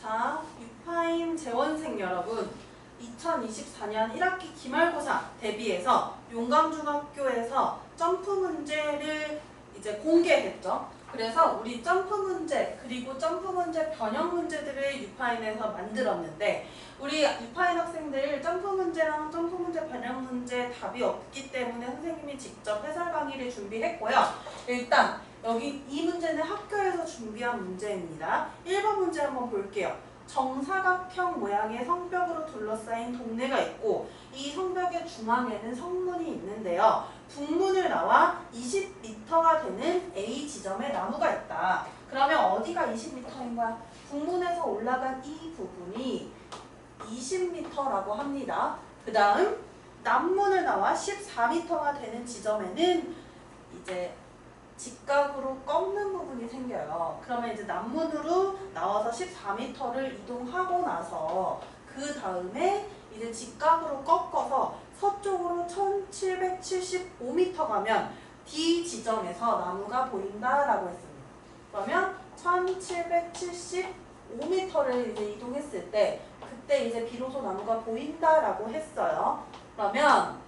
자, 유파임 재원생 여러분, 2024년 1학기 기말고사 대비해서 용감중학교에서 점프 문제를 이제 공개했죠. 그래서 우리 점프 문제 그리고 점프 문제 변형 문제들을 유파인에서 만들었는데 우리 유파인 학생들 점프 문제랑 점프 문제 변형 문제 답이 없기 때문에 선생님이 직접 해설 강의를 준비했고요. 일단 여기 이 문제는 학교에서 준비한 문제입니다. 1번 문제 한번 볼게요. 정사각형 모양의 성벽으로 둘러싸인 동네가 있고 이 성벽의 중앙에는 성문이 있는데요. 북문을 나와 20m가 되는 A 지점에 나무가 있다. 그러면 어디가 20m인 거야? 북문에서 올라간 이 부분이 20m라고 합니다. 그 다음 남문을 나와 14m가 되는 지점에는 이제 직각으로 꺾는 부분이 생겨요. 그러면 이제 남문으로 나와서 14m를 이동하고 나서 그 다음에 이제 직각으로 꺾어서 서쪽으로 1775m 가면 D 지점에서 나무가 보인다라고 했습니다. 그러면 1775m를 이제 이동했을 때 그때 이제 비로소 나무가 보인다라고 했어요. 그러면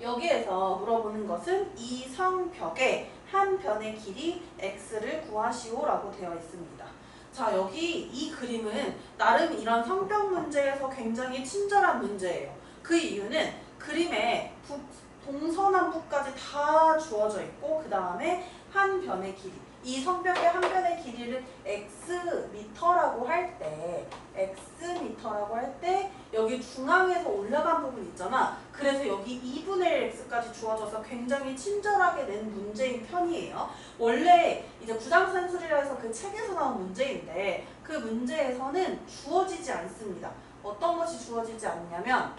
여기에서 물어보는 것은 이 성벽의 한 변의 길이 x를 구하시오라고 되어 있습니다. 자, 여기 이 그림은 나름 이런 성벽 문제에서 굉장히 친절한 문제예요. 그 이유는 그림에 동서남북까지 다 주어져 있고 그 다음에 한 변의 길이 이 성벽의 한 변의 길이를 xm라고 할 때 여기 중앙에서 올라간 부분 있잖아. 그래서 여기 2분의 1 x까지 주어져서 굉장히 친절하게 낸 문제인 편이에요. 원래 이제 구장산술이라 해서 그 책에서 나온 문제인데 그 문제에서는 주어지지 않습니다. 어떤 것이 주어지지 않냐면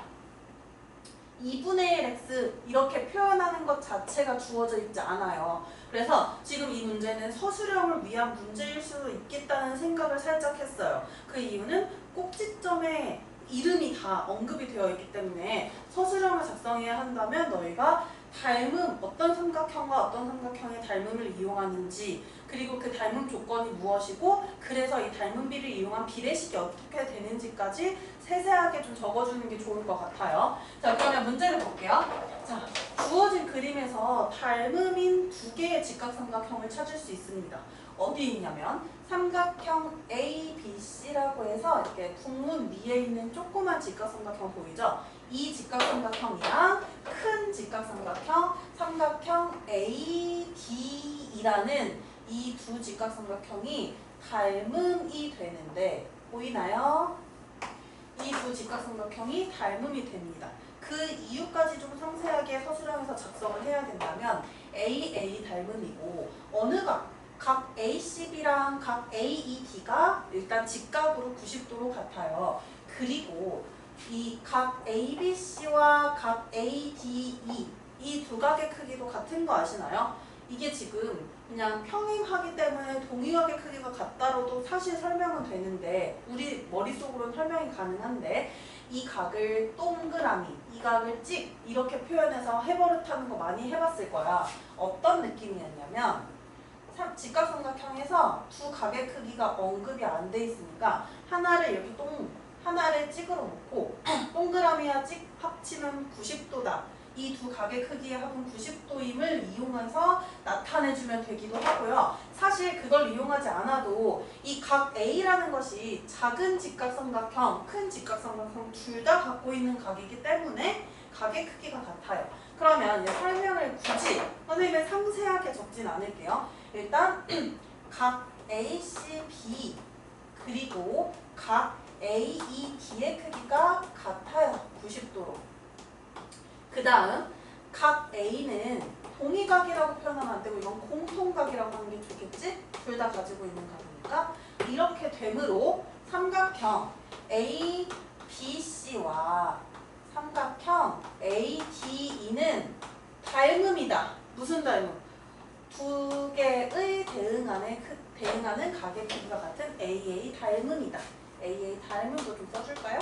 2분의 1 x 이렇게 표현하는 것 자체가 주어져 있지 않아요. 그래서 지금 이 문제는 서술형을 위한 문제일 수도 있겠다는 생각을 살짝 했어요. 그 이유는 꼭지점에 이름이 다 언급이 되어 있기 때문에 서술형을 작성해야 한다면 너희가 닮음, 어떤 삼각형과 어떤 삼각형의 닮음을 이용하는지 그리고 그 닮음 조건이 무엇이고 그래서 이 닮음비를 이용한 비례식이 어떻게 되는지까지 세세하게 좀 적어주는 게 좋을 것 같아요. 자, 그러면 문제를 볼게요. 자, 주어진 그림에서 닮음인 두 개의 직각삼각형을 찾을 수 있습니다. 어디 있냐면 삼각형 ABC라고 해서 이렇게 북문 위에 있는 조그만 직각삼각형 보이죠? 이 직각삼각형이랑 큰 직각삼각형, 삼각형 AD이라는 이 두 직각삼각형이 닮음이 되는데 보이나요? 이 두 직각삼각형이 닮음이 됩니다. 그 이유까지 좀 상세하게 서술형에서 작성을 해야 된다면 AA 닮음이고 어느 각 ACB랑 각 AED가 일단 직각으로 90도로 같아요. 그리고 이 각 ABC와 각 ADE 이 두 각의 크기도 같은 거 아시나요? 이게 지금 그냥 평행하기 때문에 동의각의 크기가 같다로도 사실 설명은 되는데 우리 머릿속으로는 설명이 가능한데 이 각을 동그라미, 이 각을 찍 이렇게 표현해서 해버릇하는 거 많이 해봤을 거야. 어떤 느낌이었냐면 직각삼각형에서 두 각의 크기가 언급이 안 돼 있으니까 하나를 이렇게 하나를 찍으로 놓고 동그라미와 찍 합치면 90도다. 이 두 각의 크기의 합은 90도임을 이용해서 나타내주면 되기도 하고요. 사실 그걸 이용하지 않아도 이 각 A라는 것이 작은 직각삼각형, 큰 직각삼각형 둘 다 갖고 있는 각이기 때문에 각의 크기가 같아요. 그러면 이제 설명을 굳이 선생님이 상세하게 적진 않을게요. 일단 각 ACB 그리고 각 AED의 크기가 같아요. 90도로. 그 다음 각 A는 동의각이라고 표현하면 안 되고 이건 공통각이라고 하는 게 좋겠지? 둘 다 가지고 있는 각이니까 이렇게 되므로 삼각형 ABC와 삼각형 ADE는 닮음이다. 무슨 닮음? 두 개의 대응하는 각의 크기가 같은 AA 닮음이다. AA 닮음도 좀 써줄까요?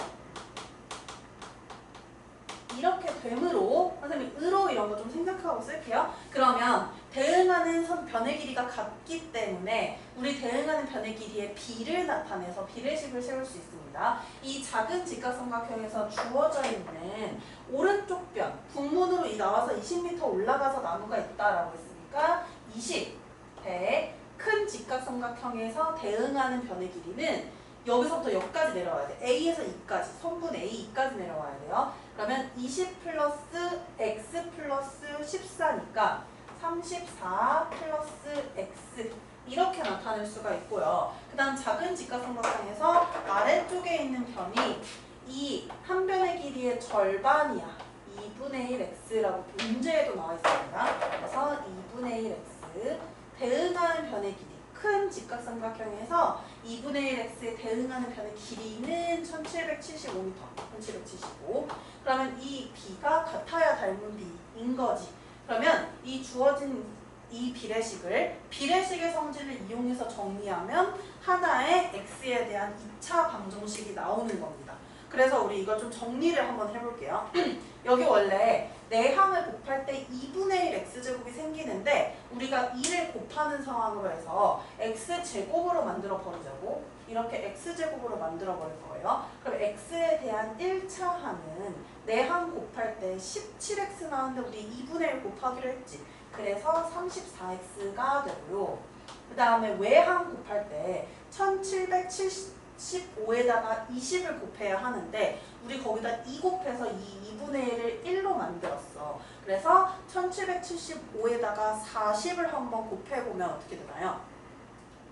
이렇게 되므로 선생님 으로 이런 거 좀 생각하고 쓸게요. 그러면 대응하는 변의 길이가 같기 때문에 우리 대응하는 변의 길이의 비를 나타내서 비례식을 세울 수 있습니다. 이 작은 직각삼각형에서 주어져 있는 오른쪽 변 북문으로 나와서 20m 올라가서 나무가 있다라고 했으니까 20, 100, 큰 직각삼각형에서 대응하는 변의 길이는 여기서부터 여기까지 내려와야 돼. A에서 E까지, 성분 A, E까지 내려와야 돼요. 그러면 20 플러스 X 플러스 14니까 34 플러스 X 이렇게 나타낼 수가 있고요. 그 다음 작은 직각삼각형에서 아래쪽에 있는 변이 이 한 변의 길이의 절반이야. 2분의 1 X라고 문제에도 나와 있습니다. 그래서 2분의 1 X 대응하는 변의 길이 큰 직각삼각형에서 2분의 1x에 대응하는 변의 길이는 1775m, 1775. 그러면 이 b가 같아야 닮은 b인 거지. 그러면 이 주어진 이 비례식의 성질을 이용해서 정리하면 하나의 x에 대한 2차 방정식이 나오는 겁니다. 그래서 우리 이걸 좀 정리를 한번 해볼게요. 여기 원래 내항을 곱할 때 2분의 1 x제곱이 생기는데 우리가 2를 곱하는 상황으로 해서 x제곱으로 만들어 버리자고 이렇게 x제곱으로 만들어 버릴 거예요. 그럼 x에 대한 1차 항은 내항 곱할 때 17x 나왔는데 우리 2분의 1 곱하기로 했지. 그래서 34x가 되고요. 그 다음에 외항 곱할 때 1775에다가 20을 곱해야 하는데 우리 거기다 2 곱해서 이 2분의 1을 1로 만들었어. 그래서 1775에다가 40을 한번 곱해보면 어떻게 되나요?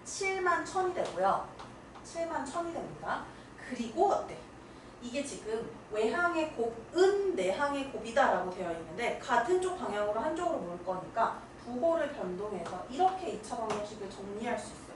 7만 1000이 되고요. 7만 1000이 됩니다. 그리고 어때? 이게 지금 외항의 곱은 내항의 곱이다라고 되어 있는데 같은 쪽 방향으로 한쪽으로 몰 거니까 부호를 변동해서 이렇게 2차 방정식을 정리할 수 있어요.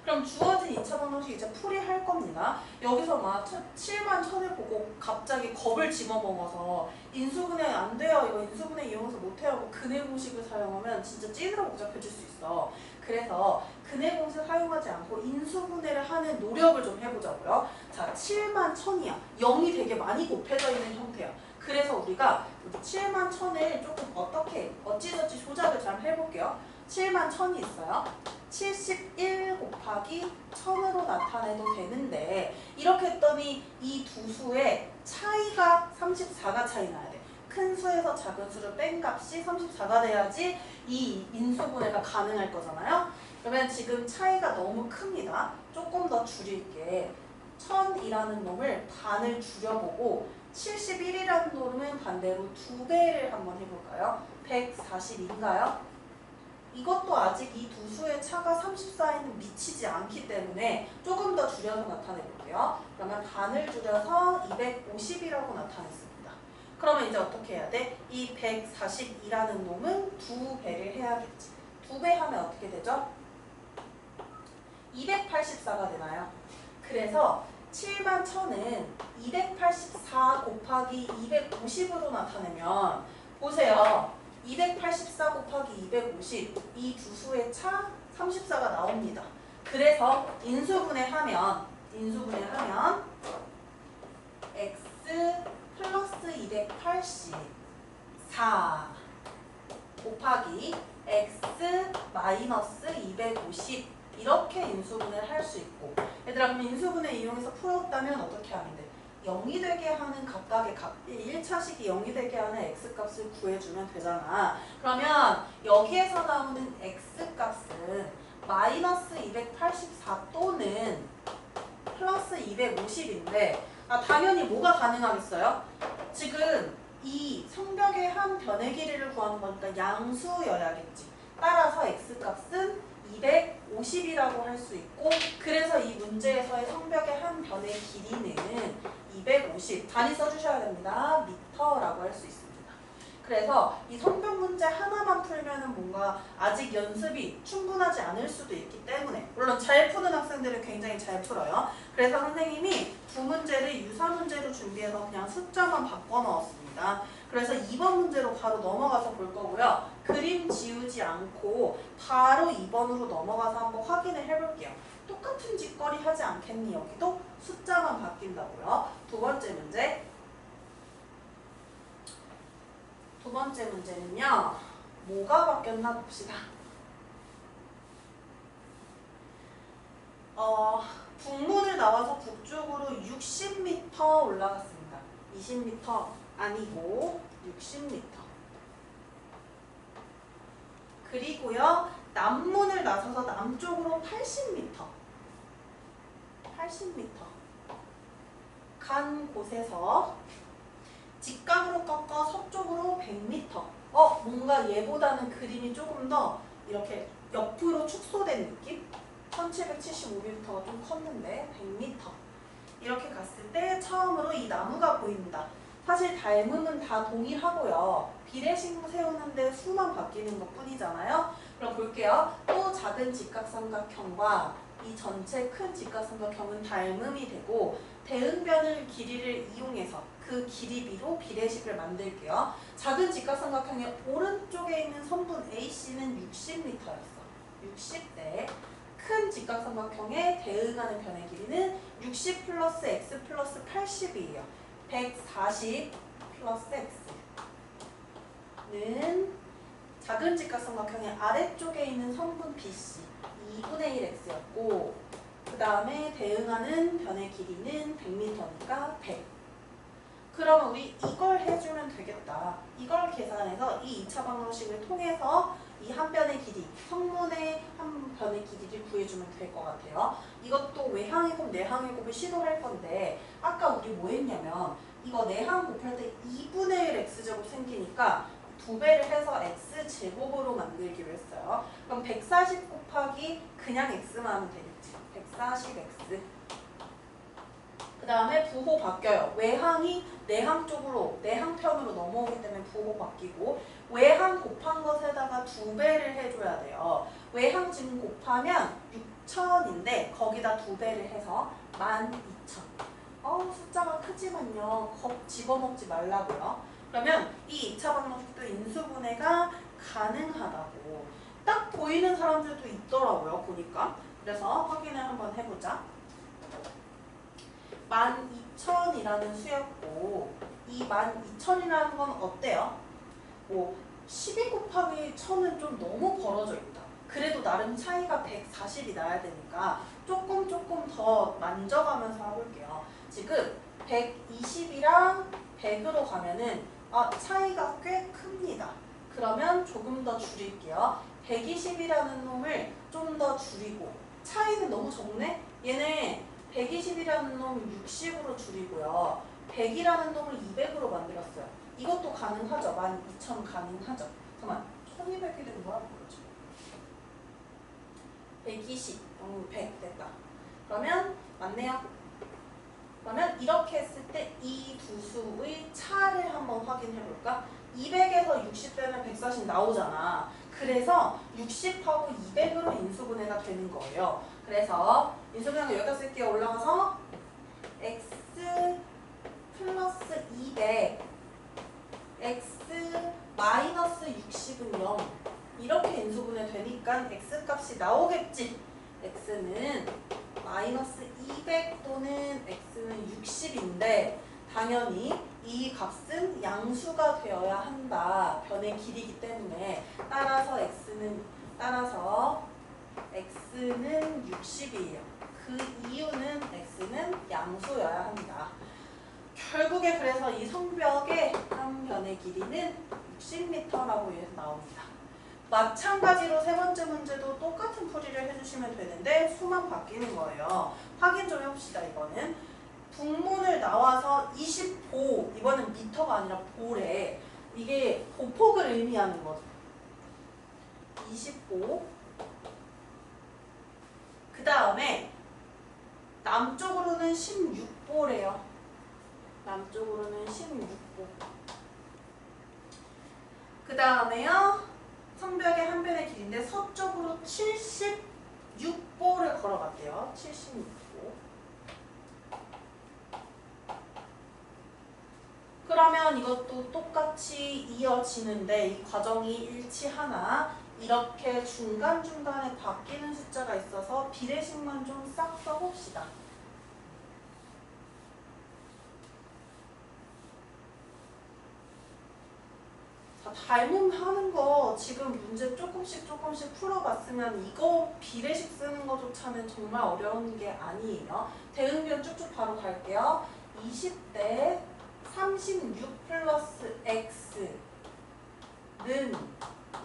그럼 주어진 2차 방정식 이제 풀이할 겁니다. 여기서 막 7만 1000을 보고 갑자기 겁을 집어먹어서 인수분해 안 돼요. 이거 인수분해 이용해서 못해요. 하고 근해 공식을 사용하면 진짜 찐으로 복잡해질 수 있어. 그래서 근해 공식 사용하지 않고 인수분해를 하는 노력을 좀 해보자고요. 자, 7만 1000이야. 0이 되게 많이 곱해져 있는 형태야. 그래서 우리가 7만 1000을 조금 어찌저찌 조작을 잘 해볼게요. 7만 1000이 있어요. 71 곱하기 1000으로 나타내도 되는데 이렇게 했더니 이 두 수의 차이가 34가 차이 나야 돼. 큰 수에서 작은 수를 뺀 값이 34가 돼야지 이 인수분해가 가능할 거잖아요. 그러면 지금 차이가 너무 큽니다. 조금 더 줄일게. 1000이라는 놈을 반을 줄여보고 71이라는 놈은 반대로 2배를 한번 해볼까요? 140인가요? 이것도 아직 이 두 수의 차가 34에는 미치지 않기 때문에 조금 더 줄여서 나타내 볼게요. 그러면 반을 줄여서 250이라고 나타냈습니다. 그러면 이제 어떻게 해야 돼? 이 142라는 놈은 2배를 해야겠지. 2배 하면 어떻게 되죠? 284가 되나요? 그래서 7만 1000은 284 곱하기 250으로 나타내면 보세요. 284 곱하기 250 이 두 수의 차 34가 나옵니다. 그래서 인수분해하면 x 플러스 284 곱하기 x 마이너스 250 이렇게 인수분해를 할 수 있고 얘들아 그럼 인수분해 이용해서 풀었다면 어떻게 하면 돼? 0이 되게 하는 각각의 값 1차식이 0이 되게 하는 x값을 구해주면 되잖아. 그러면 여기에서 나오는 x값은 마이너스 284 또는 플러스 250인데 당연히 뭐가 가능하겠어요? 지금 이 성벽의 한 변의 길이를 구하는 거니까 양수여야겠지. 따라서 x값은 250이라고 할 수 있고 그래서 이 문제에서의 성벽의 한 변의 길이는 250 단위 써주셔야 됩니다. 미터라고 할 수 있습니다. 그래서 이 성벽 문제 하나만 풀면은 뭔가 아직 연습이 충분하지 않을 수도 있기 때문에 물론 잘 푸는 학생들은 굉장히 잘 풀어요. 그래서 선생님이 두 문제를 유사 문제로 준비해서 그냥 숫자만 바꿔 넣었습니다. 그래서 2번 문제로 바로 넘어가서 볼 거고요. 그림 지우지 않고 바로 2번으로 넘어가서 한번 확인을 해볼게요. 똑같은 짓거리 하지 않겠니? 여기도 숫자만 바뀐다고요. 두 번째 문제. 두 번째 문제는요. 뭐가 바뀌었나 봅시다. 북문을 나와서 북쪽으로 60m 올라갔습니다. 20m 아니고 60m. 그리고요. 남문을 나서서 남쪽으로 80m. 80m. 간 곳에서 직각으로 꺾어 서쪽으로 100m. 뭔가 얘보다는 그림이 조금 더 이렇게 옆으로 축소된 느낌? 1775m가 좀 컸는데 100m. 이렇게 갔을 때 처음으로 이 나무가 보입니다. 사실 닮음은 다 동일하고요. 비례식 세우는데 수만 바뀌는 것 뿐이잖아요. 그럼 볼게요. 또 작은 직각삼각형과 이 전체 큰 직각삼각형은 닮음이 되고 대응변을 길이를 이용해서 그 길이비로 비례식을 만들게요. 작은 직각삼각형의 오른쪽에 있는 선분 AC는 60m였어. 60대. 큰 직각삼각형에 대응하는 변의 길이는 60 플러스 x 플러스 80이에요. 140 플러스 x는 작은 직각삼각형의 아래쪽에 있는 성분 BC 2분의 1x였고 그 다음에 대응하는 변의 길이는 100m니까 100. 그러면 우리 이걸 해주면 되겠다. 이걸 계산해서 이 2차 방정식을 통해서 이 한 변의 길이, 성문의 한 변의 길이를 구해주면 될 것 같아요. 이것도 외항의 곱, 내항의 곱을 시도할 건데 아까 우리 뭐 했냐면 이거 내항 곱할 때 2분의 1 x제곱 생기니까 2배를 해서 x제곱으로 만들기로 했어요. 그럼 140 곱하기 그냥 x만 하면 되겠지. 140x. 그 다음에 부호 바뀌어요. 외항이 내항 쪽으로, 내항편으로 넘어오기 때문에 부호 바뀌고 외항 곱한 것에다가 2배를 해줘야 돼요. 외항 지금 곱하면 6,000인데 거기다 2배를 해서 12,000. 숫자가 크지만요. 겁 집어먹지 말라고요. 그러면 이 2차 방정식도 인수분해가 가능하다고. 딱 보이는 사람들도 있더라고요. 보니까. 그래서 확인을 한번 해보자. 12,000이라는 수였고 이 12,000이라는 건 어때요? 12 곱하기 1000은 좀 너무 벌어져 있다. 그래도 나름 차이가 140이 나야 되니까 조금 더 만져가면서 해볼게요. 지금 120이랑 100으로 가면은 차이가 꽤 큽니다. 그러면 조금 더 줄일게요. 120이라는 놈을 좀 더 줄이고 차이는 너무 적네? 얘네 120이라는 놈 60으로 줄이고요. 100이라는 놈을 200으로 만들었어요. 이것도 가능하죠. 12,000 가능하죠. 잠깐만, 1200이 된 거야? 뭐지? 120, 100 됐다. 그러면 맞네요. 그러면 이렇게 했을 때 이 두 수의 차를 한번 확인해 볼까? 200에서 60 빼면 140 나오잖아. 그래서 60하고 200으로 인수분해가 되는 거예요. 그래서 인수분해가 여기다 쓸게요. 올라가서 x 플러스 200 x 마이너스 60은 0 이렇게 인수분해 되니까 x 값이 나오겠지. x는 마이너스 200 또는 x는 60인데 당연히 이 값은 양수가 되어야 한다. 변의 길이기 때문에 따라서 x는 60이에요. 그 이유는 x는 양수여야 한다. 결국에 그래서 이 성벽의 한 변의 길이는 60m라고 나옵니다. 마찬가지로 세 번째 문제도 똑같은 풀이를 해주시면 되는데 수만 바뀌는 거예요. 확인 좀 해봅시다. 이거는 북문을 나와서 20보, 이번엔 미터가 아니라 보래. 이게 보폭을 의미하는 거죠. 20보. 그 다음에 남쪽으로는 16보래요. 남쪽으로는 16보. 그 다음에요. 성벽의 한 변의 길이인데 서쪽으로 76보를 걸어갈게요. 76보. 그러면 이것도 똑같이 이어지는데 이 과정이 일치하나 이렇게 중간중간에 바뀌는 숫자가 있어서 비례식만 좀 싹 써봅시다. 닮음하는 거 지금 문제 조금씩 풀어봤으면 이거 비례식 쓰는 거조차는 정말 어려운 게 아니에요. 대응변 쭉쭉 바로 갈게요. 20대 36 플러스 x는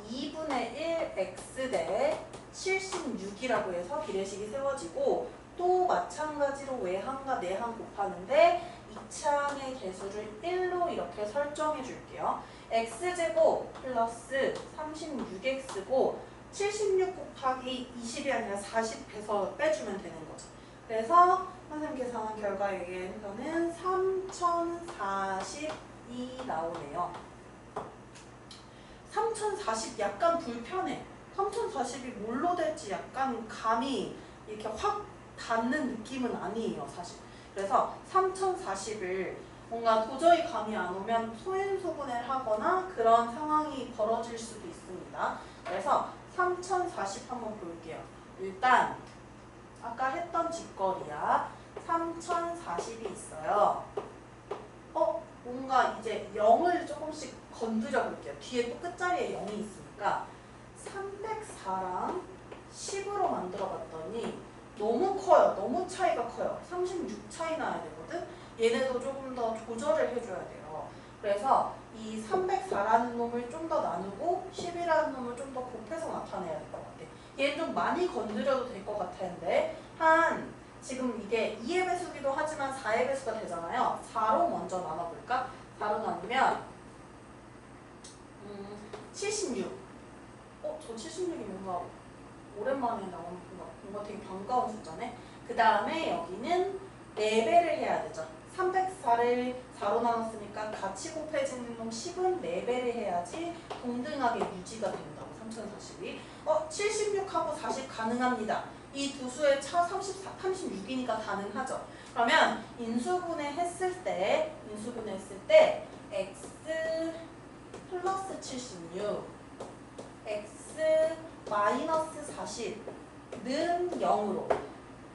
2분의 1 x 대 76이라고 해서 비례식이 세워지고 또 마찬가지로 외항과 내항 곱하는데 이차항의 개수를 1로 이렇게 설정해 줄게요. x제곱 플러스 36x고 76 곱하기 20이 아니라 40해서 빼주면 되는 거죠. 그래서 선생님 계산한 결과 여기에서는 3040이 나오네요. 3040 약간 불편해. 3040이 뭘로 될지 약간 감이 이렇게 확 닿는 느낌은 아니에요, 사실. 그래서 3040을 뭔가 도저히 감이 안 오면 소인소분해를 하거나 그런 상황이 벌어질 수도 있습니다. 그래서 3040 한번 볼게요. 일단 아까 했던 직거리야. 3040이 있어요. 뭔가 이제 0을 조금씩 건드려 볼게요. 뒤에 또 끝자리에 0이 있으니까 304랑 10으로 만들어 봤더니 너무 커요. 너무 차이가 커요. 36 차이 나야 되거든. 얘네도 조금 더 조절을 해줘야 돼요. 그래서 이 304라는 놈을 좀 더 나누고 10이라는 놈을 좀 더 곱해서 나타내야 될 것 같아. 얘는 좀 많이 건드려도 될 것 같았는데 지금 이게 2의 배수기도 하지만 4의 배수가 되잖아요. 4로 먼저 나눠볼까? 4로 나누면 76. 저 76이 뭔가 오랜만에 나오는 뭔가 되게 반가운 숫자네. 그 다음에 여기는 4배를 해야 되죠. 304를 4로 나눴으니까 같이 곱해지는 놈 10은 4배를 해야지 동등하게 유지가 된다고. 3040이 76하고 40 가능합니다. 이 두 수의 차 36이니까 가능하죠. 그러면 인수분해 했을 때 x 플러스 76 x 마이너스 40는 0으로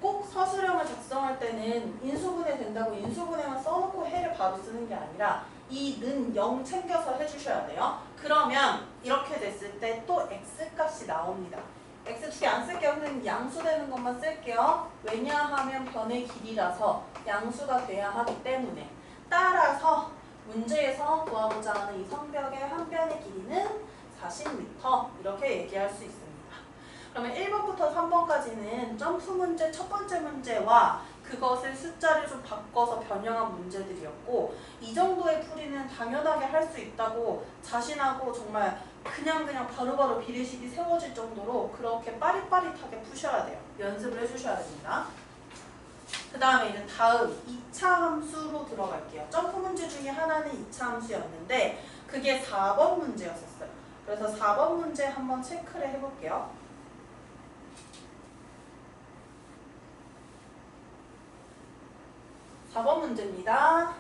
꼭 서술형을 작성할 때는 인수분해 된다고 인수분해만 써놓고 해를 바로 쓰는 게 아니라 이 는 0 챙겨서 해주셔야 돼요. 그러면 이렇게 됐을 때 또 x값이 나옵니다. x 두 개 안 쓸게요. 그냥 양수되는 것만 쓸게요. 왜냐하면 변의 길이라서 양수가 돼야 하기 때문에. 따라서 문제에서 구하고자 하는 이 성벽의 한 변의 길이는 40m 이렇게 얘기할 수 있습니다. 그러면 1번부터 3번까지는 점프 문제 첫 번째 문제와 그것을 숫자를 좀 바꿔서 변형한 문제들이었고 이 정도의 풀이는 당연하게 할 수 있다고 자신하고 정말 그냥 바로바로 비례식이 세워질 정도로 그렇게 빠릿빠릿하게 푸셔야 돼요. 연습을 해주셔야 됩니다. 그 다음에 이제 다음 2차 함수로 들어갈게요. 점프 문제 중에 하나는 2차 함수였는데 그게 4번 문제였었어요. 그래서 4번 문제 한번 체크를 해볼게요. 4번 문제입니다.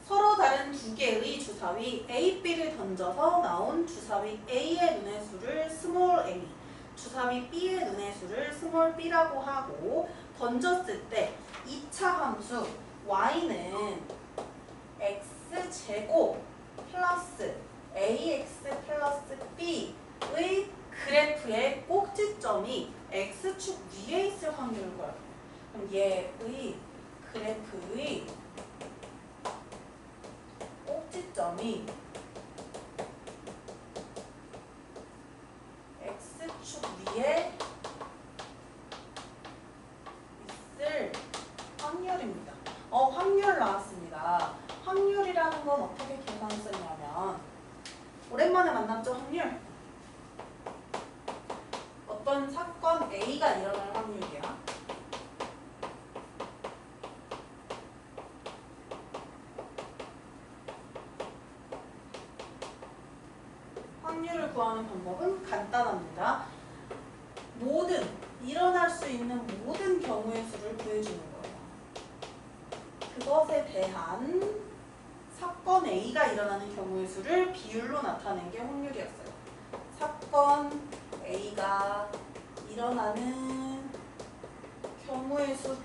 서로 다른 두 개의 주사위 A, B를 던져서 나온 주사위 A의 눈의 수를 스몰 a, 주사위 B의 눈의 수를 스몰 b라고 하고 던졌을 때 2차 함수 y는 x제곱 플러스 ax 플러스 b의 그래프의 꼭지점이 x축 위에 있을 확률을 구해요. 그럼 얘의 그래프의 꼭지점이 x축 위에 있을 확률입니다. 확률 나왔습니다. 확률이라는 건 어떻게 계산했었냐면 오랜만에 만났죠, 확률? 어떤 사건 A가 일어날 확률이야. 확률을 구하는 방법은 간단합니다. 일어날 수 있는 모든 경우의 수를 구해주는 거예요. 그것에 대한 사건 A가 일어나는 경우의 수를 비율로 나타낸 게 확률이었어요. 사건 A가 일어나는 경우의 수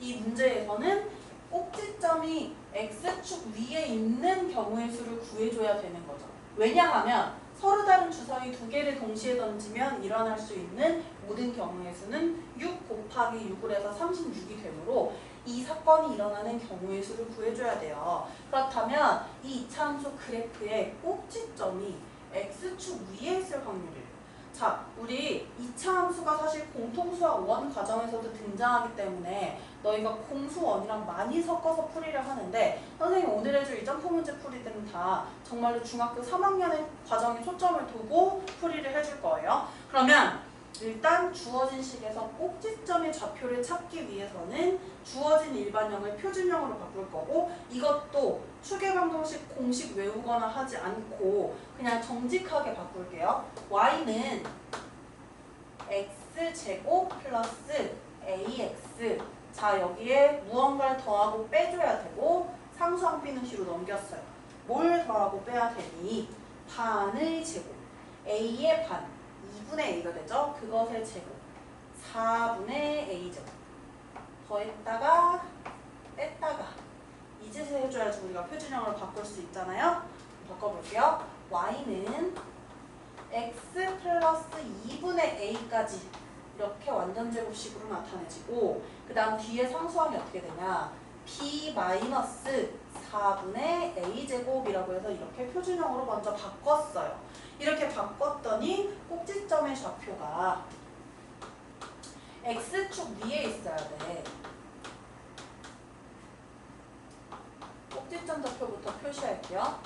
이 문제에서는 꼭지점이 x축 위에 있는 경우의 수를 구해줘야 되는 거죠. 왜냐하면 서로 다른 주사위 두 개를 동시에 던지면 일어날 수 있는 모든 경우의 수는 6 곱하기 6을 해서 36이 되므로 이 사건이 일어나는 경우의 수를 구해줘야 돼요. 그렇다면 이 이차함수 그래프의 꼭지점이 x축 위에 있을 확률이에요. 자, 우리 이차함수가 사실 공통수학 원 과정에서도 등장하기 때문에 너희가 공수원이랑 많이 섞어서 풀이를 하는데 선생님 오늘 해줄 이 점프 문제 풀이들은 다 정말로 중학교 3학년의 과정에 초점을 두고 풀이를 해줄 거예요. 그러면 일단 주어진 식에서 꼭지점의 좌표를 찾기 위해서는 주어진 일반형을 표준형으로 바꿀 거고 이것도 추계방정식 공식 외우거나 하지 않고 그냥 정직하게 바꿀게요. y는 x제곱 플러스 ax 자 여기에 무언가를 더하고 빼줘야 되고 상수항 b는 뒤로 넘겼어요. 뭘 더하고 빼야 되니? 반의 제곱 a의 반 2분의 a가 되죠. 그것의 제곱 4분의 a제곱 더했다가 뺐다가 이 짓을 해줘야지 우리가 표준형으로 바꿀 수 있잖아요. 바꿔볼게요. y는 x 플러스 2분의 a까지 이렇게 완전제곱식으로 나타내지고 그 다음 뒤에 상수항이 어떻게 되냐 b 마이너스 4분의 a제곱이라고 해서 이렇게 표준형으로 먼저 바꿨어요. 이렇게 바꿨더니 꼭지점의 좌표가 x축 위에 있어야 돼. 꼭지점 좌표부터 표시할게요.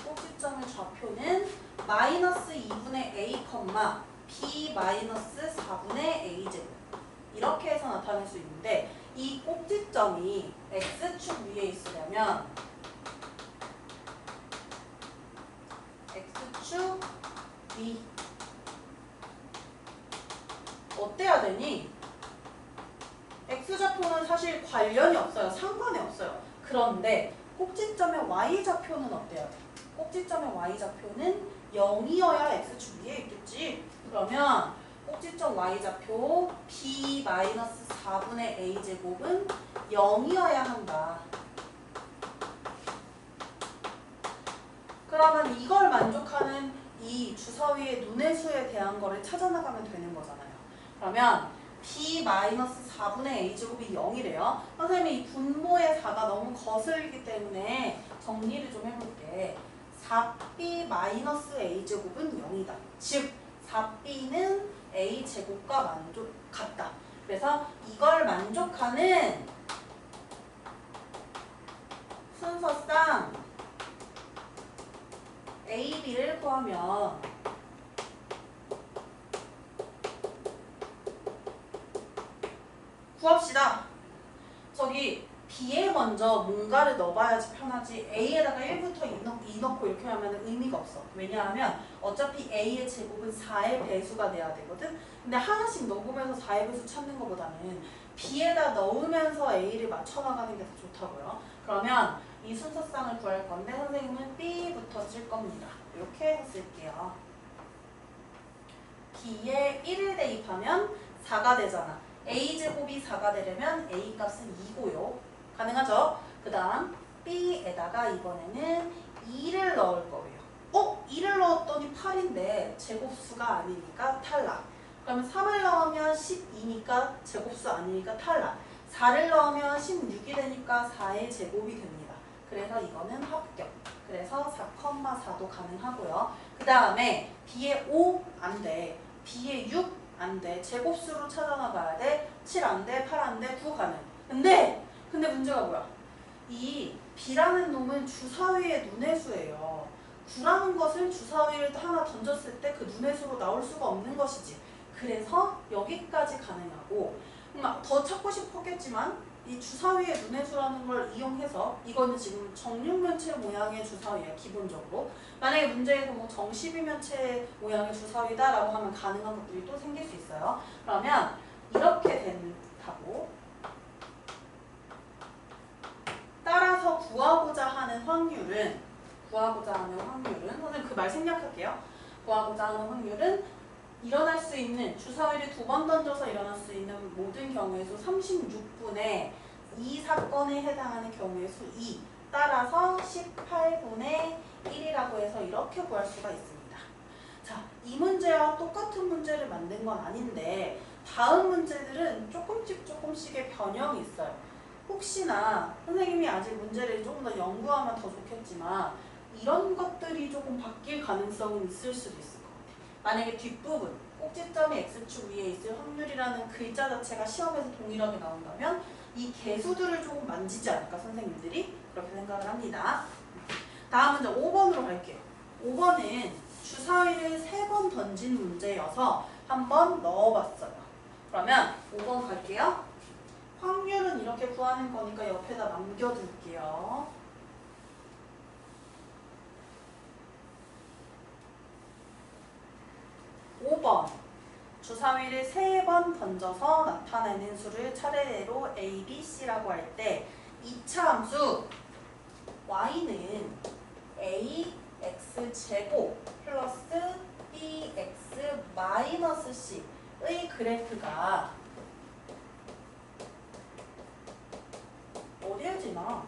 꼭지점의 좌표는 마이너스 2분의 a, b 마이너스 4분의 a제곱 이렇게 해서 나타낼 수 있는데 이 꼭지점이 x축 위에 있으려면 x축 위 어때야 되니? x좌표는 사실 관련이 없어요. 상관이 없어요. 그런데 꼭지점의 y좌표는 어때야 돼? 꼭지점의 y좌표는 0이어야 x축 위에 있겠지. 그러면 꼭지점 y좌표 b-4분의 a제곱은 0이어야 한다. 그러면 이걸 만족하는 이 주사위의 눈의 수에 대한 거를 찾아나가면 되는 거잖아요. 그러면 b-4분의 a제곱이 0이래요. 선생님이 이 분모의 4가 너무 거슬리기 때문에 정리를 좀 해볼게. 4b-a제곱은 0이다. 즉 4b는 a제곱과 같다. 그래서 이걸 만족하는 순서상 a, b를 구하면 구합시다. 저기 B에 먼저 뭔가를 넣어봐야지 편하지 A에다가 1부터 2 넣고 이렇게 하면 의미가 없어. 왜냐하면 어차피 A의 제곱은 4의 배수가 돼야 되거든. 근데 하나씩 넣으면서 4의 배수 찾는 것보다는 B에다 넣으면서 A를 맞춰나가는 게 더 좋다고요. 그러면 이 순서상을 구할 건데 선생님은 B부터 쓸 겁니다. 이렇게 해서 쓸게요. B에 1을 대입하면 4가 되잖아. A제곱이 4가 되려면 A 값은 2고요. 가능하죠? 그 다음 B에다가 이번에는 2를 넣을 거예요. 2를 넣었더니 8인데 제곱수가 아니니까 탈락. 그러면 3을 넣으면 12니까 제곱수 아니니까 탈락. 4를 넣으면 16이 되니까 4의 제곱이 됩니다. 그래서 이거는 합격. 그래서 4,4도 가능하고요. 그 다음에 B에 5 안 돼. B에 6 안 돼. 제곱수로 찾아나가야 돼. 7 안 돼. 8 안 돼. 9 가능. 근데 문제가 뭐야? 이 B라는 놈은 주사위의 눈의 수예요. 9라는 것을 주사위를 하나 던졌을 때 그 눈의 수로 나올 수가 없는 것이지. 그래서 여기까지 가능하고 더 찾고 싶었겠지만 이 주사위의 눈의 수라는 걸 이용해서 이거는 지금 정육면체 모양의 주사위야 기본적으로. 만약에 문제에서 뭐 정십이면체 모양의 주사위다라고 하면 가능한 것들이 또 생길 수 있어요. 그러면 이렇게 된다고. 따라서 구하고자 하는 확률은 선생님 그 말 생략할게요. 구하고자 하는 확률은 일어날 수 있는 주사위를 2번 던져서 일어날 수 있는 모든 모든 경우의 수 36분의 이 사건에 해당하는 경우의 수 2. 따라서 18분의 1이라고 해서 이렇게 구할 수가 있습니다. 자, 이 문제와 똑같은 문제를 만든 건 아닌데 다음 문제들은 조금씩의 변형이 있어요. 혹시나 선생님이 아직 문제를 조금 더 연구하면 더 좋겠지만 이런 것들이 조금 바뀔 가능성은 있을 수도 있을 것 같아요. 만약에 뒷부분 꼭지점이 X축 위에 있을 확률이라는 글자 자체가 시험에서 동일하게 나온다면 이 개수들을 조금 만지지 않을까 선생님들이 그렇게 생각을 합니다. 다음 문제 5번으로 갈게요. 5번은 주사위를 3번 던진 문제여서 한번 넣어봤어요. 그러면 5번 갈게요. 확률은 이렇게 구하는 거니까 옆에다 남겨둘게요. 5번 주사위를 3번 던져서 나타내는 수를 차례대로 A, B, C라고 할 때 2차 함수 y는 ax제곱 플러스 bx 마이너스 c의 그래프가 어디에 지나?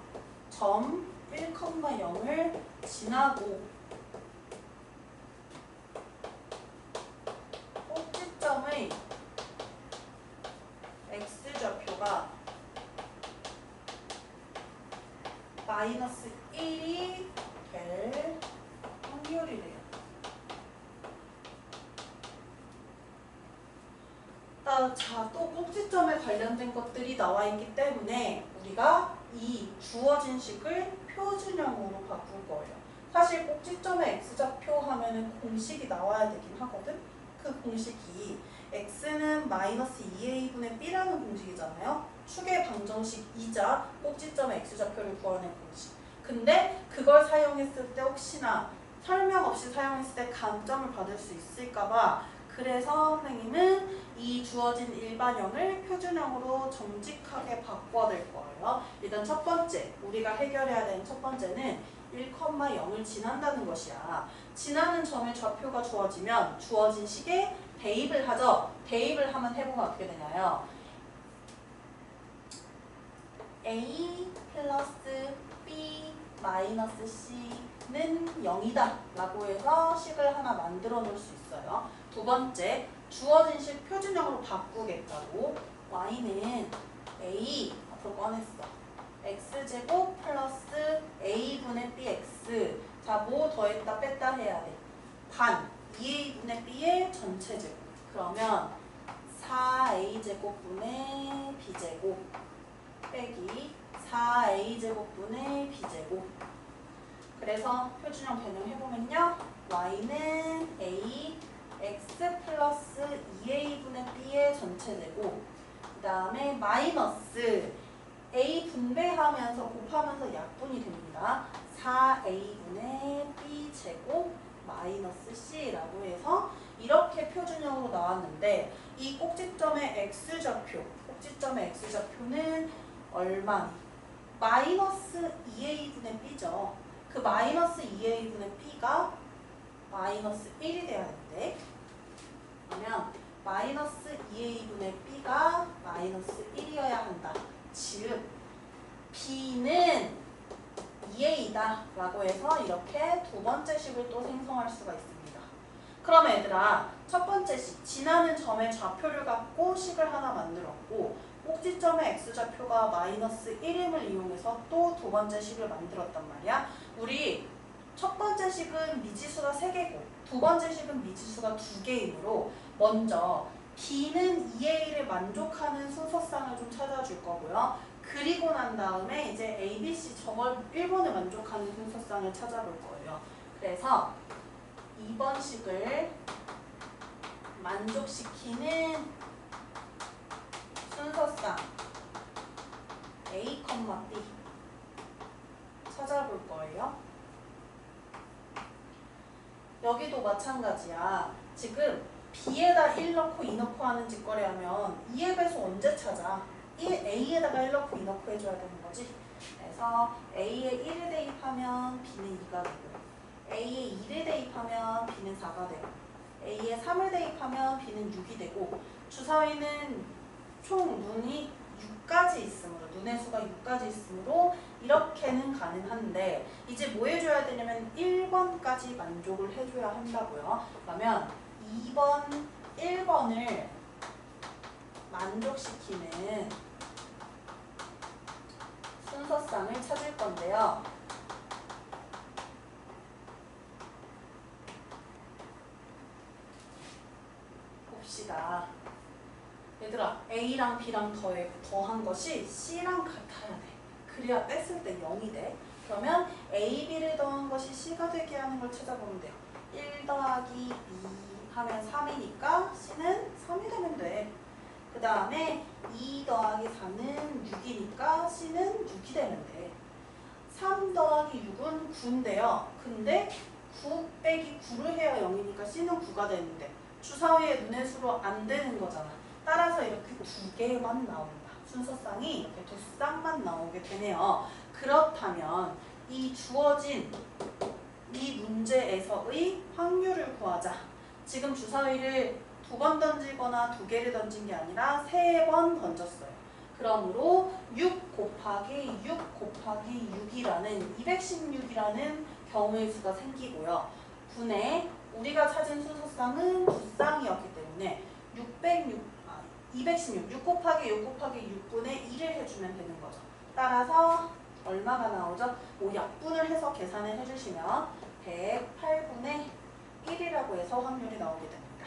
점 1,0을 지나고 꼭지점의 x좌표가 마이너스 1이 될 확률이래요. 자, 또 꼭지점에 관련된 것들이 나와 있기 때문에 우리가 이 주어진 식을 표준형으로 바꿀 거예요. 사실 꼭지점의 x좌표 하면은 공식이 나와야 되긴 하거든. 그 공식이 x는 마이너스 2a분의 b라는 공식이잖아요. 축의 방정식이자 꼭지점의 x좌표를 구하는 공식. 근데 그걸 사용했을 때 혹시나 설명 없이 사용했을 때 감점을 받을 수 있을까봐 그래서 선생님은 이 주어진 일반형을 표준형으로 정직하게 바꿔낼 거예요. 일단 첫 번째, 우리가 해결해야 되는 첫 번째는 1,0을 지난다는 것이야. 지나는 점의 좌표가 주어지면 주어진 식에 대입을 하죠. 대입을 하면 해보면 어떻게 되나요? A 플러스 B 마이너스 C는 0이다 라고 해서 식을 하나 만들어 놓을 수 있어요. 두 번째, 주어진 식 표준형으로 바꾸겠다고 y는 a 앞으로 꺼냈어. x제곱 플러스 a분의 bx. 자, 뭐 더했다 뺐다 해야 돼? 반 2a분의 b의 전체 제곱. 그러면 4a제곱분의 b제곱 빼기 4a제곱분의 b제곱. 그래서 표준형 변형해보면요. y는 a x 플러스 2a분의 b의 전체 제곱. 그 다음에 마이너스 a 분배하면서 곱하면서 약분이 됩니다. 4a분의 b제곱 마이너스 c라고 해서 이렇게 표준형으로 나왔는데 이 꼭지점의 x좌표는 얼마? 마이너스 2a분의 b죠. 그 마이너스 2a분의 b가 마이너스 1이 돼야 되는데 그러면 마이너스 2a분의 b가 마이너스 1이어야 한다. 즉 b는 2a다 라고 해서 이렇게 두 번째 식을 또 생성할 수가 있습니다. 그럼 얘들아, 첫 번째 식 지나는 점의 좌표를 갖고 식을 하나 만들었고 꼭지점의 x좌표가 마이너스 1임을 이용해서 또 두 번째 식을 만들었단 말이야. 우리 첫 번째 식은 미지수가 3개고 두 번째 식은 미지수가 2개이므로 먼저 b는 2a를 만족하는 순서상을 좀 찾아줄 거고요. 그리고 난 다음에 이제 a, b, c 정월 1번을 만족하는 순서상을 찾아볼 거예요. 그래서 2번 식을 만족시키는 순서상 a, b 찾아볼 거예요. 여기도 마찬가지야. 지금 b에다 1 넣고 2 넣고 하는 짓거리 하면 2의 배수 언제 찾아? a에다가 1 넣고 2 넣고 해줘야 되는 거지. 그래서 a에 1을 대입하면 b는 2가 되고 a에 2를 대입하면 b는 4가 되고 a에 3을 대입하면 b는 6이 되고 주사위는 총 부분이 6까지 있으므로 눈의 수가 6까지 있으므로 이렇게는 가능한데 이제 뭐 해줘야 되냐면 1번까지 만족을 해줘야 한다고요. 그러면 2번, 1번을 만족시키는 순서쌍을 찾을 건데요. 봅시다. 얘들아, A랑 B랑 더한 것이 C랑 같아야 돼. 그래야 뺐을 때 0이 돼. 그러면 A, B를 더한 것이 C가 되게 하는 걸 찾아보면 돼요. 1 더하기 2 하면 3이니까 C는 3이 되면 돼. 그 다음에 2 더하기 4는 6이니까 C는 6이 되면 돼. 3 더하기 6은 9인데요. 근데 9 빼기 9를 해야 0이니까 C는 9가 되는데 주사위의 눈의 수로 안 되는 거잖아. 따라서 이렇게 두 개만 나온다. 순서쌍이 이렇게 두 쌍만 나오게 되네요. 그렇다면 이 주어진 이 문제에서의 확률을 구하자. 지금 주사위를 2번 던지거나 2개를 던진 게 아니라 3번 던졌어요. 그러므로 6 곱하기 6 곱하기 6이라는 216이라는 경우의 수가 생기고요. 분의 우리가 찾은 순서쌍은 두 쌍이었기 때문에 216, 6 곱하기 6 곱하기 6분의 1을 해주면 되는 거죠. 따라서 얼마가 나오죠? 약분을 해서 계산을 해주시면 108분의 1이라고 해서 확률이 나오게 됩니다.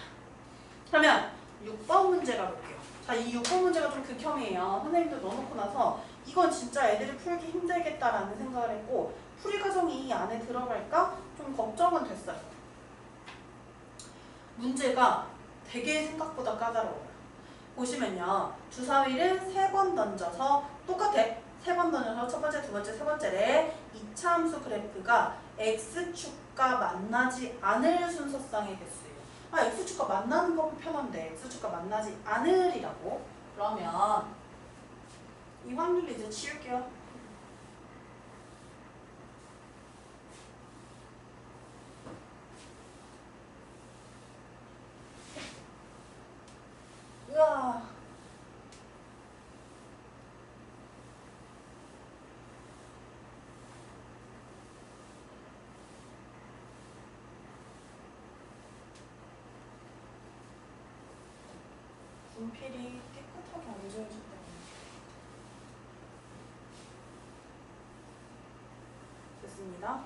그러면 6번 문제가 볼게요. 자, 이 6번 문제가 좀 극혐이에요. 선생님도 넣어놓고 나서 이건 진짜 애들이 풀기 힘들겠다라는 생각을 했고 풀이 과정이 이 안에 들어갈까? 좀 걱정은 됐어요. 문제가 되게 생각보다 까다로워요. 보시면요. 주사위를 3번 던져서 똑같아. 3번 던져서 첫 번째, 두 번째, 세 번째래 2차 함수 그래프가 X축과 만나지 않을 순서쌍의 개수예요. X축과 만나는 거 편한데 X축과 만나지 않으리라고? 그러면 이 확률 이제 치울게요. 으아. 분필이 깨끗하게 안 지워질 때문에. 됐습니다.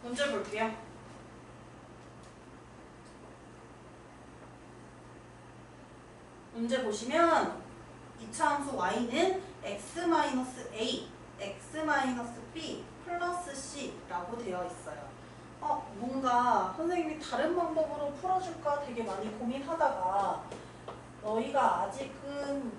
문제 볼게요. 문제 보시면 2차 함수 y는 x-a, x-b 플러스 c라고 되어 있어요. 뭔가 선생님이 다른 방법으로 풀어줄까 되게 많이 고민하다가 너희가 아직은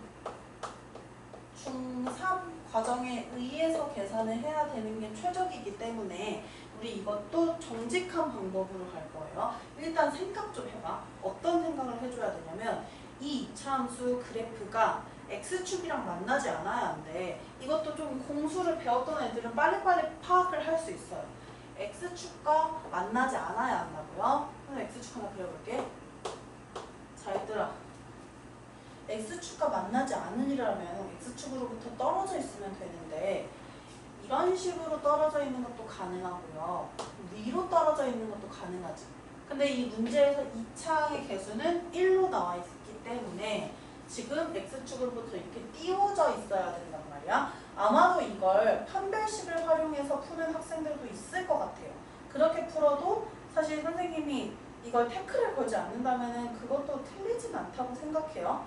중3 과정에 의해서 계산을 해야 되는 게 최적이기 때문에 우리 이것도 정직한 방법으로 갈 거예요. 일단 생각 좀 해봐. 어떤 생각을 해줘야 되냐면 이 2차 함수 그래프가 X축이랑 만나지 않아야 하는데 이것도 좀 공수를 배웠던 애들은 빨리빨리 파악을 할 수 있어요. X축과 만나지 않아야 한다고요? 그럼 X축 하나 그려볼게. 자, 얘들아. X축과 만나지 않으리라면 X축으로부터 떨어져 있으면 되는데 이런 식으로 떨어져 있는 것도 가능하고요. 위로 떨어져 있는 것도 가능하지. 근데 이 문제에서 2차의 개수는 1로 나와 있기 때문에 지금 X축으로부터 이렇게 띄워져 있어야 된단 말이야. 아마도 이걸 판별식을 활용해서 푸는 학생들도 있을 것 같아요. 그렇게 풀어도 사실 선생님이 이걸 태클을 걸지 않는다면 그것도 틀리진 않다고 생각해요.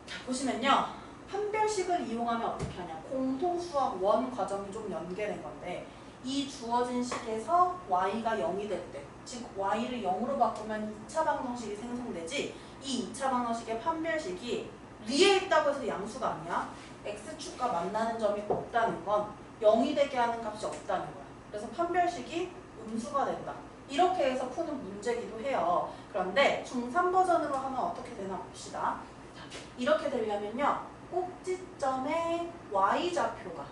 자, 보시면요. 판별식을 이용하면 어떻게 하냐. 공통수학 원 과정이 좀 연계된 건데 이 주어진 식에서 y가 0이 될 때, 즉 y를 0으로 바꾸면 2차 방정식이 생성되지. 이 2차 방정식의 판별식이 위에 있다고 해서 양수가 아니야. x축과 만나는 점이 없다는 건 0이 되게 하는 값이 없다는 거야. 그래서 판별식이 음수가 된다. 이렇게 해서 푸는 문제기도 해요. 그런데 중3 버전으로 하면 어떻게 되나 봅시다. 이렇게 되려면요. 꼭지점의 y좌표가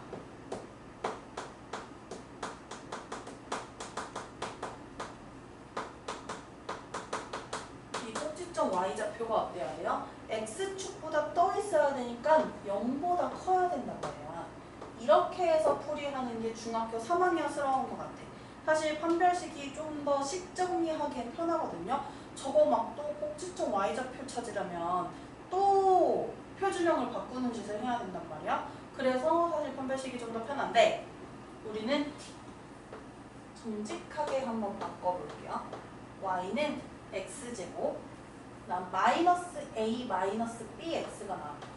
꼭지점 y좌표가 어때야 돼요? x축보다 떠 있어야 되니까 0보다 커야 된단 말이야. 이렇게 해서 풀이하는 게 중학교 3학년스러운 것 같아. 사실 판별식이 좀 더 식정리하기엔 편하거든요. 저거 막 또 꼭지점 y좌표 찾으려면 또 표준형을 바꾸는 짓을 해야 된단 말이야. 그래서 사실 판별식이 좀 더 편한데 우리는 정직하게 한번 바꿔볼게요. y는 x제곱 난 마이너스 a 마이너스 bx가 나와요.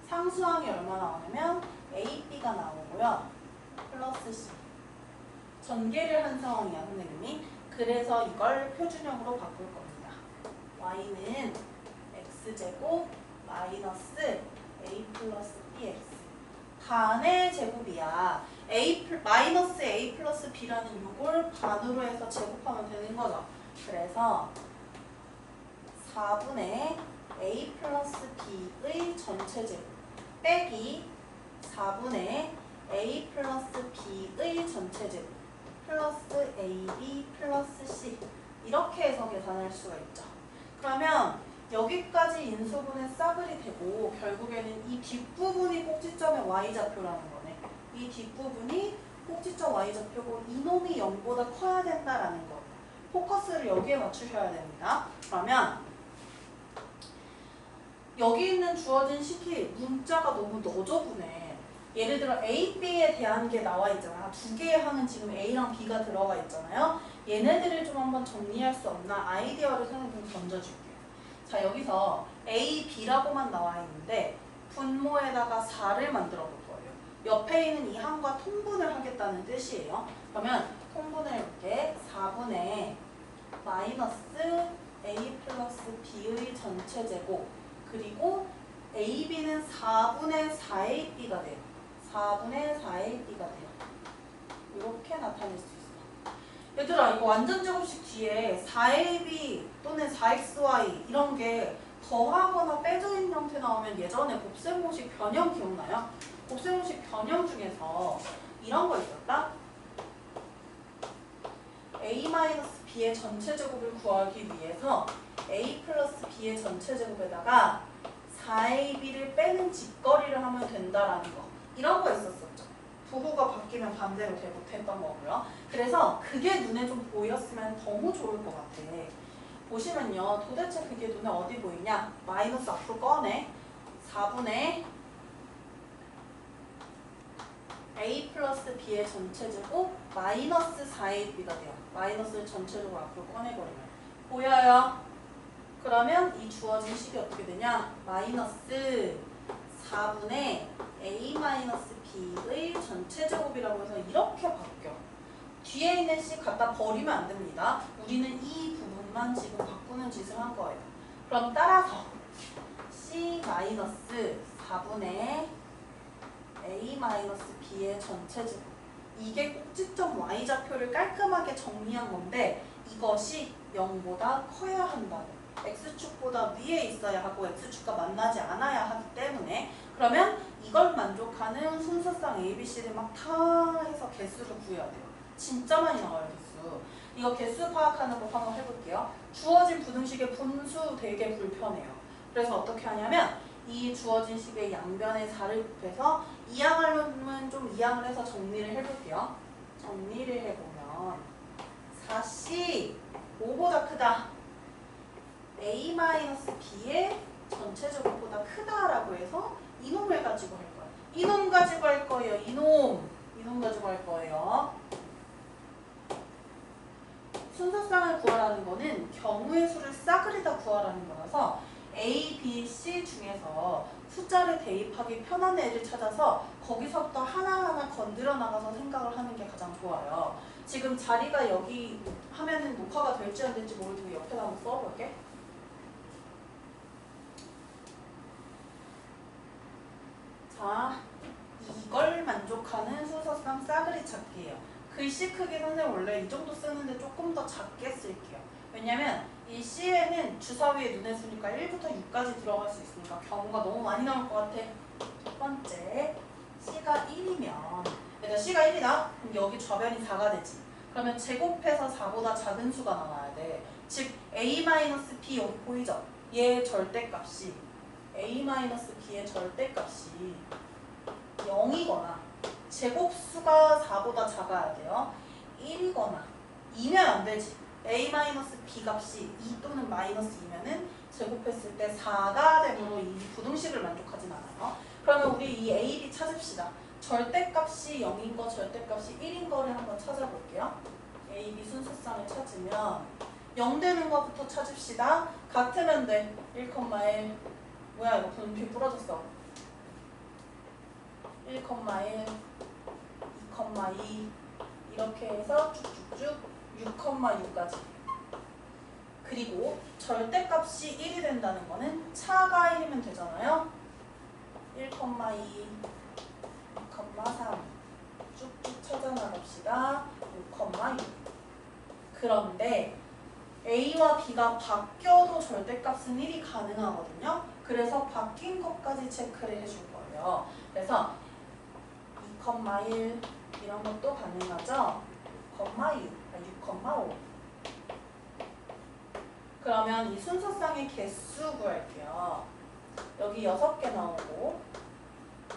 상수항이 얼마 나오냐면 a, b가 나오고요. 플러스 c. 전개를 한 상황이야 선생님이. 그래서 이걸 표준형으로 바꿀 겁니다. y는 x제곱 마이너스 a 플러스 bx. 반의 제곱이야. 마이너스 a 플러스 b라는 요걸 반으로 해서 제곱하면 되는 거죠. 그래서 4분의 a 플러스 b의 전체 제곱 빼기 4분의 a 플러스 b의 전체 제곱 플러스 ab 플러스 c 이렇게 해서 계산할 수가 있죠. 그러면 여기까지 인수분해 싸그리 되고 결국에는 이 뒷부분이 꼭지점의 y좌표라는 거네. 이 뒷부분이 꼭지점 y좌표고 이놈이 0보다 커야 된다라는 거. 포커스를 여기에 맞추셔야 됩니다. 그러면 여기 있는 주어진 식이 문자가 너무 너저분해. 예를 들어 A, B에 대한 게 나와 있잖아. 두 개의 항은 지금 A랑 B가 들어가 있잖아요. 얘네들을 좀 한번 정리할 수 없나 아이디어를 선생님 던져줄게요. 자, 여기서 A, B라고만 나와 있는데 분모에다가 4를 만들어 볼 거예요. 옆에 있는 이 항과 통분을 하겠다는 뜻이에요. 그러면 통분을 이렇게 4분의 마이너스 A 플러스 B의 전체 제곱 그리고 AB는 4분의 4AB가 돼요. 4분의 4AB가 돼요. 이렇게 나타낼 수 있어. 얘들아 이거 완전 제곱식 뒤에 4AB 또는 4XY 이런 게 더하거나 빼져있는 형태 나오면 예전에 곱셈공식 변형 기억나요? 곱셈공식 변형 중에서 이런 거 있었다? A-B의 전체 제곱을 구하기 위해서 A 플러스 B의 전체 제곱에다가 4AB를 빼는 직거리를 하면 된다라는 거. 이런 거 있었었죠. 부호가 바뀌면 반대로 됐던 거고요. 그래서 그게 눈에 좀 보였으면 너무 좋을 것 같아. 보시면요. 도대체 그게 눈에 어디 보이냐? 마이너스 앞으로 꺼내. 4분의 A 플러스 B의 전체 제곱 마이너스 4AB가 돼요. 마이너스를 전체적으로 앞으로 꺼내버리면. 보여요? 그러면 이 주어진 식이 어떻게 되냐? 마이너스 4분의 A-B의 전체 제곱이라고 해서 이렇게 바뀌어. 뒤에 있는 식 갖다 버리면 안 됩니다. 우리는 이 부분만 지금 바꾸는 짓을 한 거예요. 그럼 따라서 C-4분의 A-B의 전체 제곱. 이게 꼭지점 y좌표를 깔끔하게 정리한 건데 이것이 0보다 커야 한다는 x축보다 위에 있어야 하고 x축과 만나지 않아야 하기 때문에 그러면 이걸 만족하는 순서상 ABC를 막 다 해서 개수를 구해야 돼요. 진짜 많이 나와요 개수. 이거 개수 파악하는 법 한번 해볼게요. 주어진 부등식의 분수 되게 불편해요. 그래서 어떻게 하냐면 이 주어진 식의 양변에 4를 곱해서 이항하려면 좀 이항을 해서 정리를 해볼게요. 정리를 해보면 4C 5보다 크다. A-B의 전체 제곱보다 크다라고 해서 이놈을 가지고 할 거예요. 이놈 가지고 할 거예요. 이놈 가지고 할 거예요. 순서상을 구하라는 거는 경우의 수를 싸그리 다 구하라는 거라서 A, B, C 중에서 숫자를 대입하기 편한 애를 찾아서 거기서부터 하나하나 건드려 나가서 생각을 하는 게 가장 좋아요. 지금 자리가 여기 하면은 녹화가 될지 안 될지 모르고 옆에다 한번 써볼게. 자, 이걸 만족하는 순서상 싸그리 찾기예요. 글씨 크기 선생님 원래 이 정도 쓰는데 조금 더 작게 쓸게요. 왜냐면 이 C에는 주사위에 눈에 수니까 1부터 6까지 들어갈 수 있으니까 경우가 너무 많이 나올 것 같아. 첫 번째, C가 1이면 일단 C가 1이다? 그럼 여기 좌변이 4가 되지. 그러면 제곱해서 4보다 작은 수가 나와야 돼. 즉 a-b 여기 보이죠? 얘의 절대값이 a-b의 절대값이 0이거나 제곱수가 4보다 작아야 돼요. 1이거나 2면 안 되지. a-b 값이 2 또는 마이너스 2면은 제곱했을 때 4가 되므로 이 부등식을 만족하진 않아요. 그러면 우리 이 a, b 찾읍시다. 절대값이 0인 거, 절대값이 1인 거를 한번 찾아볼게요. a, b 순서쌍을 찾으면 0 되는 거부터 찾읍시다. 같으면 돼. 1,1 뭐야 이거 분필 부러졌어. 1,1 2,2 이렇게 해서 쭉쭉쭉 6,6까지. 그리고 절대값이 1이 된다는 거는 차가 1이면 되잖아요. 1,2 2,3 쭉쭉 찾아나갑시다. 6,6 그런데 A와 B가 바뀌어도 절대값은 1이 가능하거든요. 그래서 바뀐 것까지 체크를 해줄 거예요. 그래서 2,1 이런 것도 가능하죠. 6,5 그러면 이 순서쌍의 개수 구할게요. 여기 6개 나오고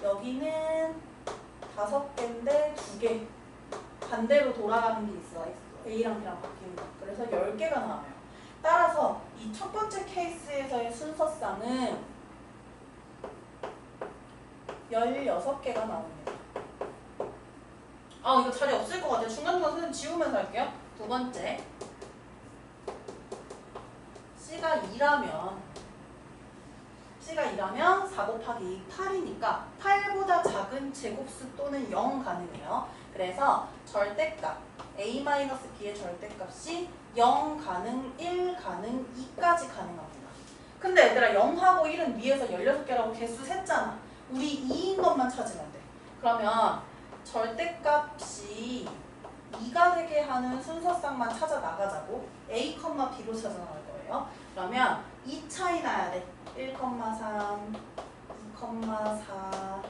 여기는 5개인데 2개 반대로 돌아가는 게 있어. A랑 B랑 바뀌는 거. 그래서 10개가 나와요. 따라서 이 첫 번째 케이스에서의 순서쌍은 16개가 나옵니다. 아 이거 자리 없을 것 같아요. 중간중간 선생님 지우면서 할게요. 두 번째 C가 2라면 4 곱하기 8이니까 8보다 작은 제곱수 또는 0 가능해요. 그래서 절대값 a-b의 절대값이 0 가능, 1 가능, 2까지 가능합니다. 근데 얘들아 0하고 1은 위에서 16개라고 개수 셌잖아. 우리 2인 것만 찾으면 돼. 그러면 절대값이 2가 되게 하는 순서쌍만 찾아 나가자고. a, b로 찾아 나갈 거예요. 그러면 2 차이 나야 돼. 1,3, 2,4,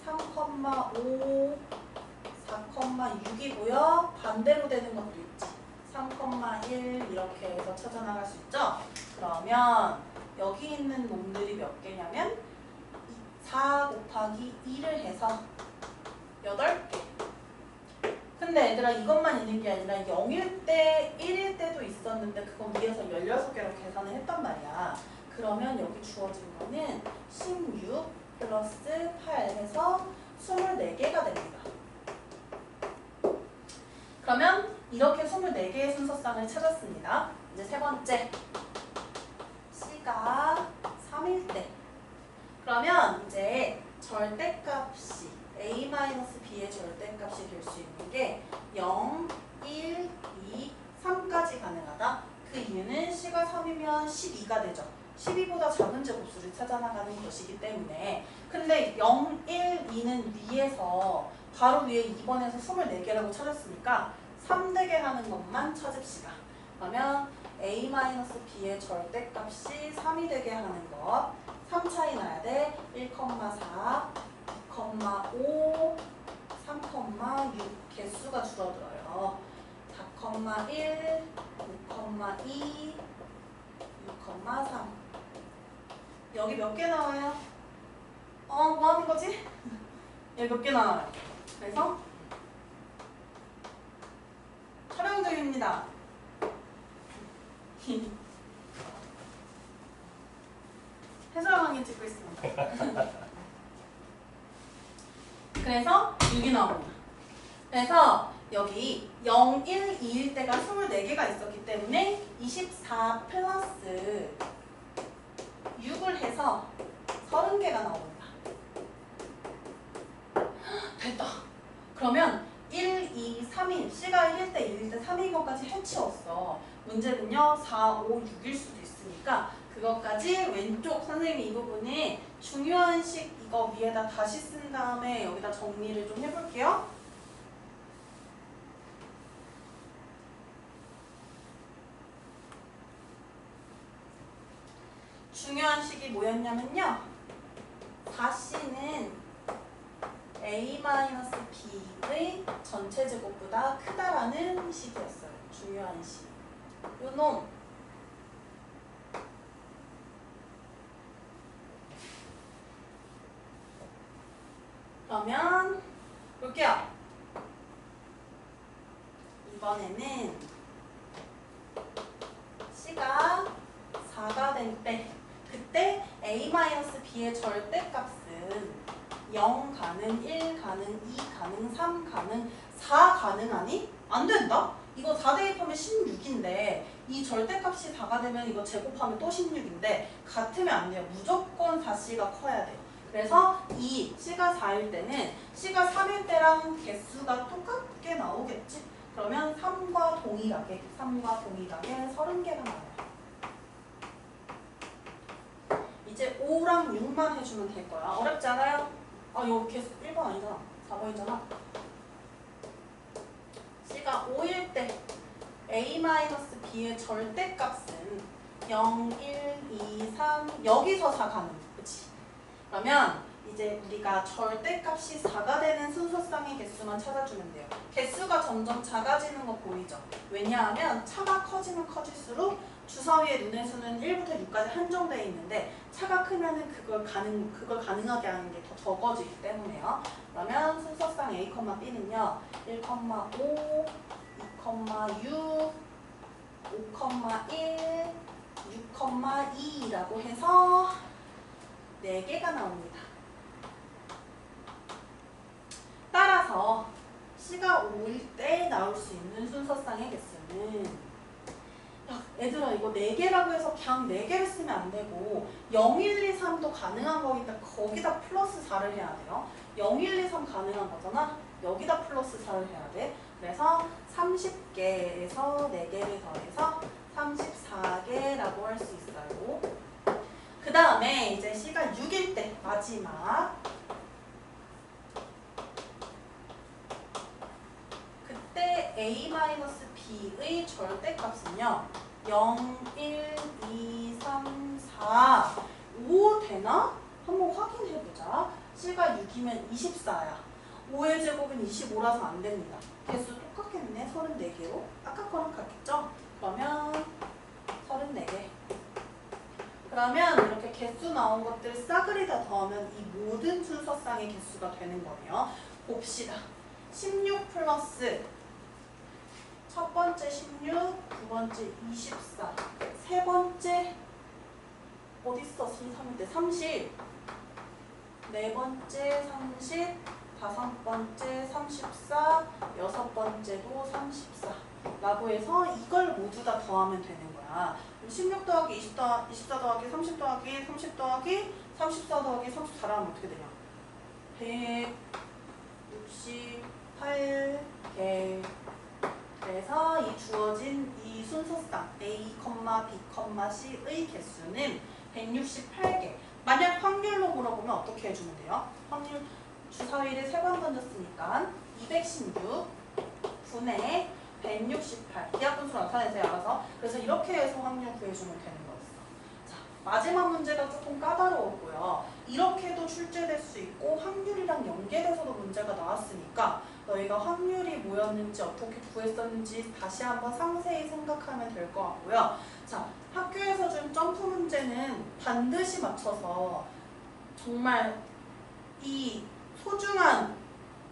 3,5, 4,6이고요. 반대로 되는 것도 있지. 3,1 이렇게 해서 찾아 나갈 수 있죠. 그러면 여기 있는 놈들이 몇 개냐면 4 곱하기 2를 해서 8개. 근데 얘들아 이것만 있는 게 아니라 0일 때, 1일 때도 있었는데 그건 위에서 16개로 계산을 했단 말이야. 그러면 여기 주어진 거는 16 플러스 8 해서 24개가 됩니다. 그러면 이렇게 24개의 순서쌍을 찾았습니다. 이제 세 번째 C가 3일 때 그러면 이제 절대값이 a-b의 절대값이 될 수 있는 게 0, 1, 2, 3까지 가능하다. 그 이유는 C가 3이면 12가 되죠. 12보다 작은 제곱수를 찾아나가는 것이기 때문에. 근데 0, 1, 2는 위에서 바로 위에 2번에서 24개라고 찾았으니까 3되게 하는 것만 찾읍시다. 그러면 a-b의 절대값이 3이 되게 하는 것 3 차이 나야 돼. 1,4 2,5 3,6 개수가 줄어들어요. 4,1 6,2 6,3 여기 몇 개 나와요? 뭐 하는 거지? 여기 몇 개 나와요. 그래서 촬영 중입니다. 해설 강의 찍고 있습니다. 그래서 6이 나옵니다. 그래서 여기 0, 1, 2일 때가 24개가 있었기 때문에 24 플러스 6을 해서 30개가 나옵니다. 됐다. 그러면 1, 2, 3일, C가 1일 때, 1일 때, 3일 것까지 해치웠어. 문제는요 4, 5, 6일 수도 있으니까 그것까지 왼쪽 선생님이 이 부분에 중요한 식 이거 위에다 다시 쓴 다음에 여기다 정리를 좀 해볼게요. 중요한 식이 뭐였냐면요 4C는 a-b의 전체 제곱보다 크다라는 식이었어요. 중요한 식. 요놈. 그러면 볼게요. 이번에는 C가 4가 될 때, 그때 a-b의 절대값은 0 가능, 1 가능, 2 가능, 3 가능, 4 가능하니? 안 된다? 이거 4 대입하면 16인데 이 절대값이 4가 되면 이거 제곱하면 또 16인데 같으면 안 돼요. 무조건 4C가 커야 돼요. 그래서 이 C가 4일 때는 C가 3일 때랑 개수가 똑같게 나오겠지? 그러면 3과 동일하게 30개가 나와요. 이제 5랑 6만 해주면 될 거야. 어렵지 않아요? 아, 이거 개수 1번 아니잖아. 4번이잖아. C가 5일 때 a-b의 절대값은 0, 1, 2, 3 여기서 4 가능. 그치? 그러면 이제 우리가 절대값이 4가 되는 순서쌍의 개수만 찾아주면 돼요. 개수가 점점 작아지는 거 보이죠? 왜냐하면 차가 커지면 커질수록 주사위의 눈의 수는 1부터 6까지 한정되어 있는데 차가 크면은 그걸 가능하게 하는 게 더 적어지기 때문에요. 그러면 순서쌍 a, b는요. 1, 5, 2, 6, 5,1, 6,2라고 해서 4개가 나옵니다. 따라서 C가 5일 때 나올 수 있는 순서쌍의 개수는 야, 얘들아 이거 4개라고 해서 그냥 4개를 쓰면 안 되고 0, 1, 2, 3도 가능한 거기다 거기다 플러스 4를 해야 돼요. 0, 1, 2, 3 가능한 거잖아. 여기다 플러스 4를 해야 돼. 그래서 30개에서 4개를 더해서 34개라고 할 수 있어요. 그 다음에 이제 C가 6일 때 마지막 그때 a-b의 절대값은요 0, 1, 2, 3, 4 5 되나? 한번 확인해보자. C가 6이면 24야 5의 제곱은 25라서 안 됩니다. 개수 똑같겠네. 34개로 아까 거랑 같겠죠? 그러면 34개. 그러면 이렇게 개수 나온 것들 싸그리 다 더하면 이 모든 순서쌍의 개수가 되는 거예요. 봅시다. 16 플러스 첫 번째 16, 두 번째 24, 세 번째 어딨어? 3일 때 30, 네 번째 30, 다섯 번째 34, 여섯 번째도 34 라고 해서 이걸 모두 다 더하면 되는 거야. 16 더하기 24 더하기 30 더하기 30 더하기 34 더하기 34를 하면 어떻게 되냐? 168개. 그래서 이 주어진 이 순서쌍 A, B, C의 개수는 168개. 만약 확률로 물어보면 어떻게 해주면 돼요? 확률 주사위를 3번 던졌으니까 216 분의 168. 기하분수로 나타내세요. 알아서. 그래서 이렇게 해서 확률 구해주면 되는 거였어. 자, 마지막 문제가 조금 까다로웠고요. 이렇게도 출제될 수 있고 확률이랑 연계돼서도 문제가 나왔으니까 너희가 확률이 뭐였는지 어떻게 구했었는지 다시 한번 상세히 생각하면 될 것 같고요. 자, 학교에서 준 점프 문제는 반드시 맞춰서 정말 이 소중한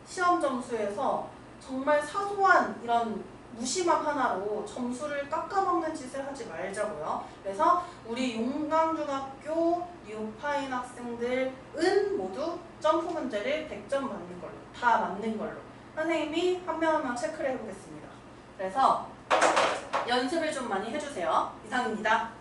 시험 점수에서 정말 사소한 이런 무심함 하나로 점수를 깎아먹는 짓을 하지 말자고요. 그래서 우리 용강중학교 뉴파인 학생들은 모두 점프 문제를 100점 맞는 걸로, 다 맞는 걸로 선생님이 한 명 한 명 체크를 해보겠습니다. 그래서 연습을 좀 많이 해주세요. 이상입니다.